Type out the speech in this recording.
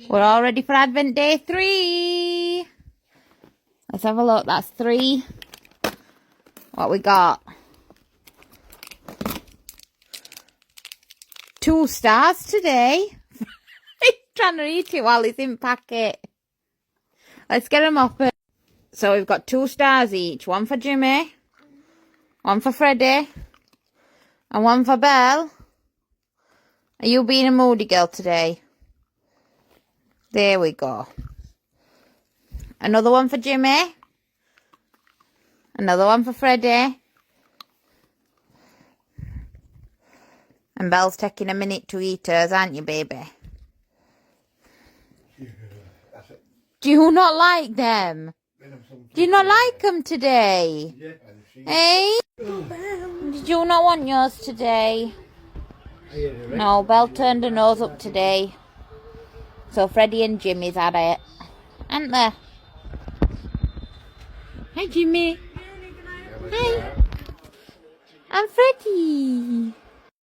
We're all ready for Advent Day 3. Let's have a look. That's 3. What we got? 2 stars today. He's trying to eat it while it's in packet. Let's get them off. So we've got 2 stars each. One for Jimmy, one for Freddie, and one for Belle. Are you being a moody girl today? There we go. Another one for Jimmy. Another one for Freddie. And Belle's taking a minute to eat hers, aren't you, baby? Do you not like them? Do you not like them today? Hey? Did you not want yours today? No, Belle turned her nose up today. So Freddie and Jimmy's had it. Aren't they? Hi, Jimmy. Hi. I'm Freddie.